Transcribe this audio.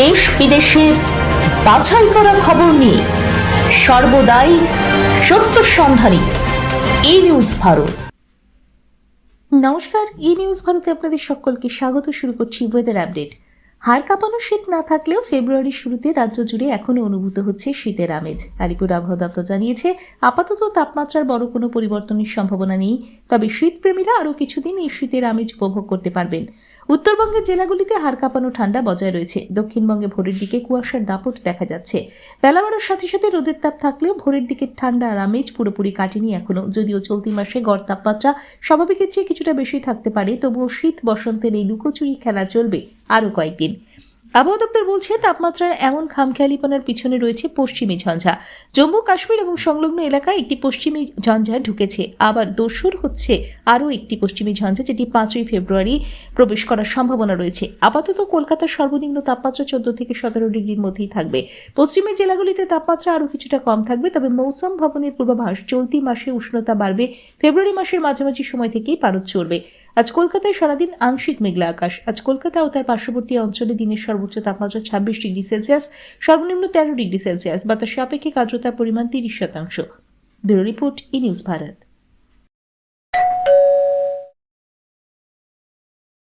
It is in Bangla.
দেশ বিদেশের বাছাই করা খবর নিয়ে সর্বদাই সত্য সন্ধানী ই নিউজ ভারত। নমস্কার, ই নিউজ ভারতে আপনাদের সকলকে স্বাগত। শুরু করছি ওয়েদার আপডেট। হাড় কাঁপানো শীত না থাকলেও ফেব্রুয়ারির শুরুতে রাজ্য জুড়ে এখনও অনুভূত হচ্ছে শীতের আমেজ। আলিপুর আবহাওয়া দপ্তর জানিয়েছে, আপাতত তাপমাত্রার বড় কোনো পরিবর্তনের সম্ভাবনা নেই, তবে শীতপ্রেমীরা আরও কিছুদিন এই শীতের আমেজ উপভোগ করতে পারবেন। উত্তরবঙ্গের জেলাগুলিতে হাড় কাঁপানো ঠান্ডা বজায় রয়েছে। দক্ষিণবঙ্গে ভোরের দিকে কুয়াশার দাপট দেখা যাচ্ছে। বেলা বাড়ার সাথে সাথে রোদের তাপ থাকলেও ভোরের দিকে ঠান্ডা আর আমেজ পুরোপুরি কাটেনি এখনো। যদিও চলতি মাসে গড় তাপমাত্রা স্বাভাবিকের চেয়ে কিছুটা বেশি থাকতে পারে, তবুও শীত বসন্তের এই লুকোচুরি খেলা চলবে আরও কয়েকদিন। আবহাওয়া দপ্তর বলছে, তাপমাত্রার এমন খামখেয়ালিপনার পিছনে রয়েছে পশ্চিমী ঝঞ্ঝা। জম্মু কাশ্মীর এবং সংলগ্ন এলাকায় একটি পশ্চিমী ঝঞ্ঝা ঢুকেছে। আবার দোসর হচ্ছে আরও একটি পশ্চিমী ঝঞ্ঝা, যেটি 5ই ফেব্রুয়ারি প্রবেশ করার সম্ভাবনা রয়েছে। আপাতত কলকাতার সর্বনিম্ন তাপমাত্রা 14 থেকে 17 ডিগ্রির মধ্যেই থাকবে। পশ্চিমের জেলাগুলিতে তাপমাত্রা আরও কিছুটা কম থাকবে। তবে মৌসুম ভবনের পূর্বাভাস, চলতি মাসে উষ্ণতা বাড়বে। ফেব্রুয়ারি মাসের মাঝামাঝি সময় থেকেই পারদ চড়বে। আজ কলকাতায় সারাদিন আংশিক মেঘলা আকাশ। আজ কলকাতা ও তার পার্শ্ববর্তী অঞ্চলে দিনের সর্বোচ্চ তাপমাত্রা 26 ডিগ্রি সেলসিয়াস, সর্বনিম্ন 13 ডিগ্রি সেলসিয়াস। বাতাসে আপেক্ষিক আর্দ্রতার পরিমাণ 30%। ব্যুরো রিপোর্ট, ই নিউজ ভারত।